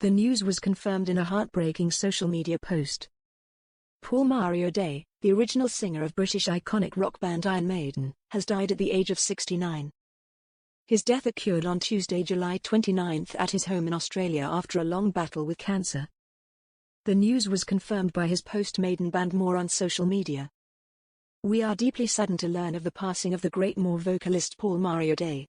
The news was confirmed in a heartbreaking social media post. Paul Mario Day, the original singer of British iconic rock band Iron Maiden, has died at the age of 69. His death occurred on Tuesday, July 29 at his home in Australia after a long battle with cancer. The news was confirmed by his post-Maiden band More on social media. "We are deeply saddened to learn of the passing of the great More vocalist Paul Mario Day.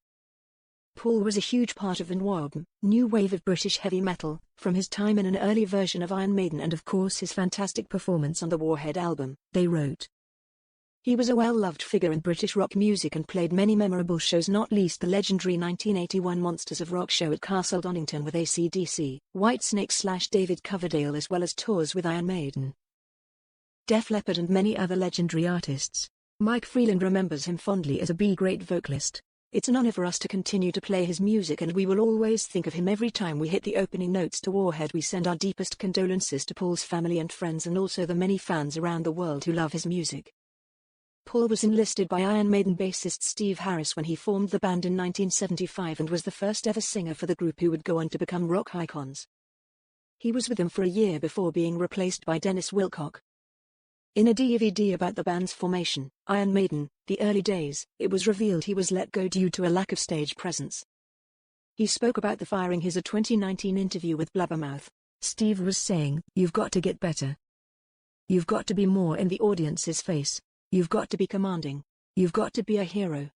Paul was a huge part of the new wave of British heavy metal, from his time in an early version of Iron Maiden and of course his fantastic performance on the Warhead album," they wrote. He was a well-loved figure in British rock music and played many memorable shows, not least the legendary 1981 Monsters of Rock show at Castle Donington with AC/DC, Whitesnake/David Coverdale, as well as tours with Iron Maiden, Def Leppard and many other legendary artists. Mike Freeland remembers him fondly as a great vocalist. "It's an honor for us to continue to play his music and we will always think of him every time we hit the opening notes to Warhead. We send our deepest condolences to Paul's family and friends and also the many fans around the world who love his music." Paul was enlisted by Iron Maiden bassist Steve Harris when he formed the band in 1975 and was the first ever singer for the group who would go on to become rock icons. He was with them for a year before being replaced by Dennis Wilcock. In a DVD about the band's formation, Iron Maiden, The Early Days, it was revealed he was let go due to a lack of stage presence. He spoke about the firing his 2019 interview with Blabbermouth. "Steve was saying, you've got to get better. You've got to be more in the audience's face. You've got to be commanding. You've got to be a hero."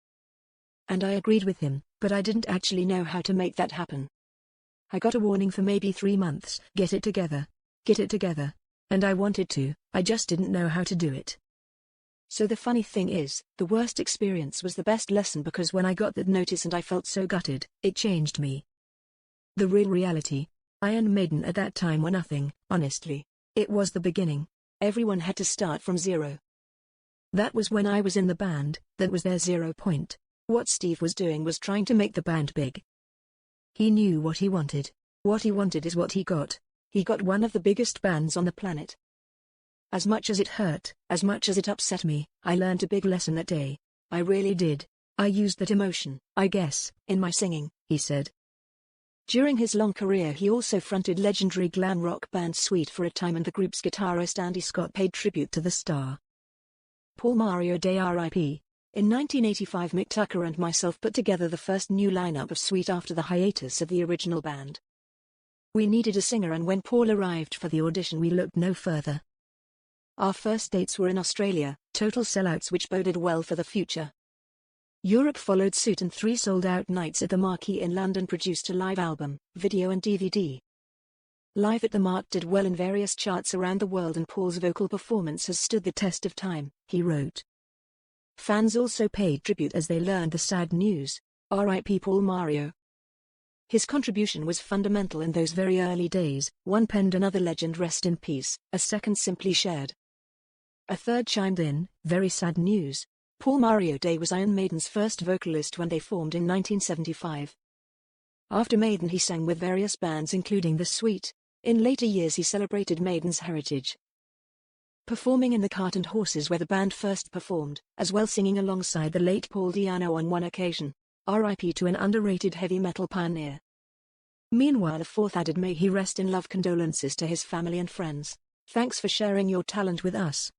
And I agreed with him, but I didn't actually know how to make that happen. I got a warning for maybe 3 months, get it together. And I wanted to, I just didn't know how to do it. So the funny thing is, the worst experience was the best lesson because when I got that notice and I felt so gutted, it changed me. The real reality, Iron Maiden at that time were nothing, honestly. It was the beginning. Everyone had to start from zero. That was when I was in the band, that was their 0 point. What Steve was doing was trying to make the band big. He knew what he wanted. What he wanted is what he got. He got one of the biggest bands on the planet. As much as it hurt, as much as it upset me, I learned a big lesson that day. I really did. I used that emotion, I guess, in my singing, he said. During his long career he also fronted legendary glam rock band Sweet for a time, and the group's guitarist Andy Scott paid tribute to the star. Paul Mario Day R.I.P. In 1985 Mick Tucker and myself put together the first new lineup of Sweet after the hiatus of the original band. We needed a singer and when Paul arrived for the audition we looked no further. Our first dates were in Australia, total sellouts which boded well for the future. Europe followed suit and 3 sold-out nights at the Marquee in London produced a live album, video and DVD. Live at the Mark did well in various charts around the world and Paul's vocal performance has stood the test of time, he wrote. Fans also paid tribute as they learned the sad news. R.I.P. Paul Mario. His contribution was fundamental in those very early days. One penned another legend rest in peace, a second simply shared. A third chimed in, very sad news. Paul Mario Day was Iron Maiden's first vocalist when they formed in 1975. After Maiden he sang with various bands including The Sweet. In later years he celebrated Maiden's heritage, performing in the Cart and Horses where the band first performed, as well singing alongside the late Paul Di'Anno on one occasion. R.I.P. to an underrated heavy metal pioneer. Meanwhile a fourth added, may he rest in love, condolences to his family and friends. Thanks for sharing your talent with us.